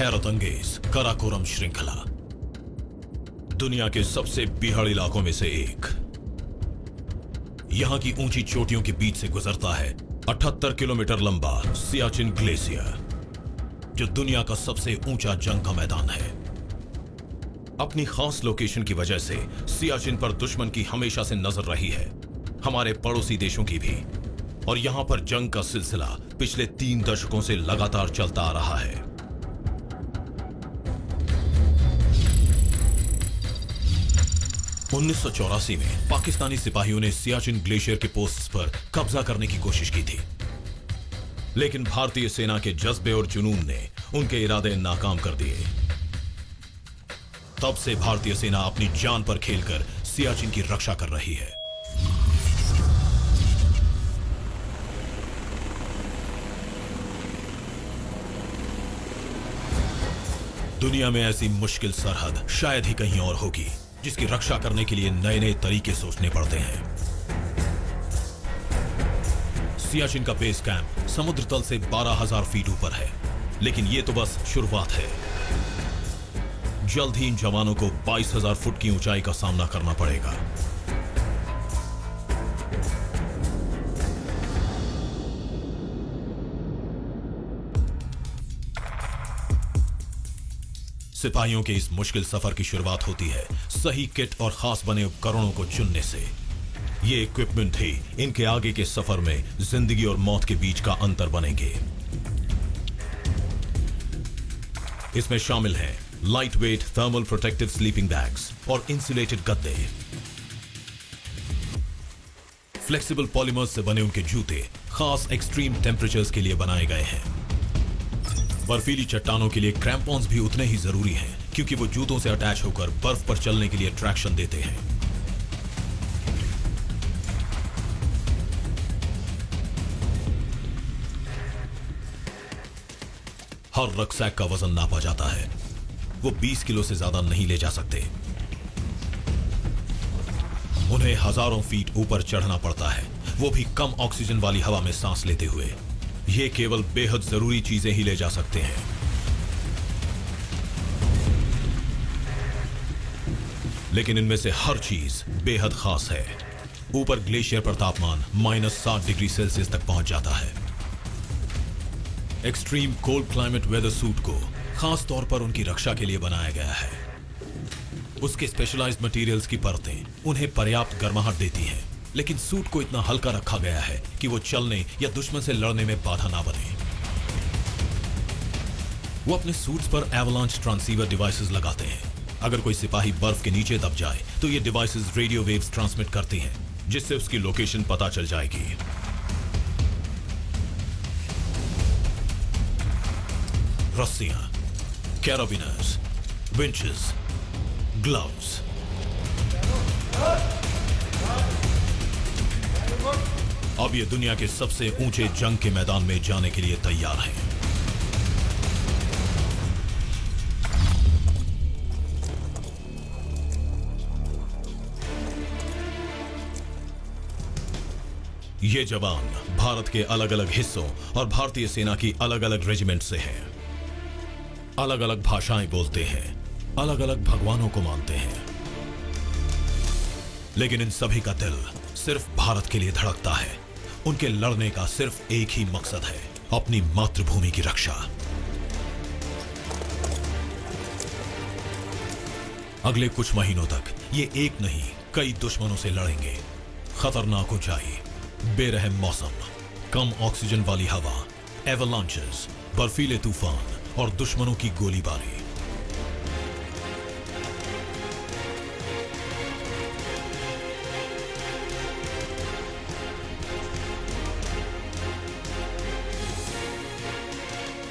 हैरत अंगेज काराकोरम श्रृंखला दुनिया के सबसे बीहड़ इलाकों में से एक। यहां की ऊंची चोटियों के बीच से गुजरता है 78 किलोमीटर लंबा सियाचिन ग्लेशियर, जो दुनिया का सबसे ऊंचा जंग का मैदान है। अपनी खास लोकेशन की वजह से सियाचिन पर दुश्मन की हमेशा से नजर रही है, हमारे पड़ोसी देशों की भी। और यहां पर जंग का सिलसिला पिछले 3 दशकों से लगातार चलता आ रहा है। उन्नीस सौ 84 में पाकिस्तानी सिपाहियों ने सियाचिन ग्लेशियर के पोस्ट्स पर कब्जा करने की कोशिश की थी, लेकिन भारतीय सेना के जज्बे और जुनून ने उनके इरादे नाकाम कर दिए। तब से भारतीय सेना अपनी जान पर खेलकर सियाचिन की रक्षा कर रही है। दुनिया में ऐसी मुश्किल सरहद शायद ही कहीं और होगी, जिसकी रक्षा करने के लिए नए नए तरीके सोचने पड़ते हैं। सियाचिन का बेस कैंप समुद्र तल से 12,000 फीट ऊपर है, लेकिन यह तो बस शुरुआत है। जल्द ही इन जवानों को 22,000 फुट की ऊंचाई का सामना करना पड़ेगा। सिपाहियों के इस मुश्किल सफर की शुरुआत होती है सही किट और खास बने उपकरणों को चुनने से। ये इक्विपमेंट ही इनके आगे के सफर में जिंदगी और मौत के बीच का अंतर बनेंगे। इसमें शामिल हैं light weight thermal protective sleeping bags और इंसुलेटेड गद्दे, फ्लेक्सिबल पॉलीमर्स से बने उनके जूते खास एक्सट्रीम टेम्परेचर्स के लिए बनाए गए हैं। बर्फीली चट्टानों के लिए क्रैम्पॉन्स भी उतने ही जरूरी हैं, क्योंकि वो जूतों से अटैच होकर बर्फ पर चलने के लिए ट्रैक्शन देते हैं। हर रक्सैक का वजन नापा जाता है, वो 20 किलो से ज्यादा नहीं ले जा सकते। उन्हें हजारों फीट ऊपर चढ़ना पड़ता है, वो भी कम ऑक्सीजन वाली हवा में सांस लेते हुए। ये केवल बेहद जरूरी चीजें ही ले जा सकते हैं। लेकिन इनमें से हर चीज बेहद खास है। ऊपर ग्लेशियर पर तापमान -60 डिग्री सेल्सियस तक पहुंच जाता है। Extreme cold climate weather suit को खास तौर पर उनकी रक्षा के लिए बनाया गया है। उसके स्पेशलाइज्ड मटेरियल्स की परतें उन्हें पर्याप्त गर्माहट देती हैं, लेकिन सूट को इतना हल्का रखा गया है कि वो चलने या दुश्मन से लड़ने में बाधा ना बने। वो अपने सूट्स पर एवलांच ट्रांसीवर डिवाइसेस लगाते हैं। अगर कोई सिपाही बर्फ के नीचे दब जाए तो ये डिवाइसेस रेडियो वेव्स ट्रांसमिट करती हैं, जिससे उसकी लोकेशन पता चल जाएगी। रस्सियां, कैराबिनर्स, विंचेस, ग्लव्स। अब ये दुनिया के सबसे ऊंचे जंग के मैदान में जाने के लिए तैयार हैं। ये जवान भारत के अलग अलग हिस्सों और भारतीय सेना की अलग अलग रेजिमेंट से हैं। अलग अलग भाषाएं बोलते हैं, अलग अलग भगवानों को मानते हैं, लेकिन इन सभी का दिल सिर्फ भारत के लिए धड़कता है। उनके लड़ने का सिर्फ एक ही मकसद है, अपनी मातृभूमि की रक्षा। अगले कुछ महीनों तक ये एक नहीं कई दुश्मनों से लड़ेंगे। खतरनाक ऊंचाई, बेरहम मौसम, कम ऑक्सीजन वाली हवा, एवलांचेस, बर्फीले तूफान और दुश्मनों की गोलीबारी।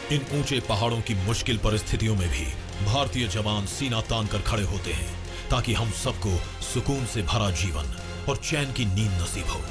इन ऊंचे पहाड़ों की मुश्किल परिस्थितियों में भी भारतीय जवान सीना तान कर खड़े होते हैं, ताकि हम सबको सुकून से भरा जीवन और चैन की नींद नसीब हो।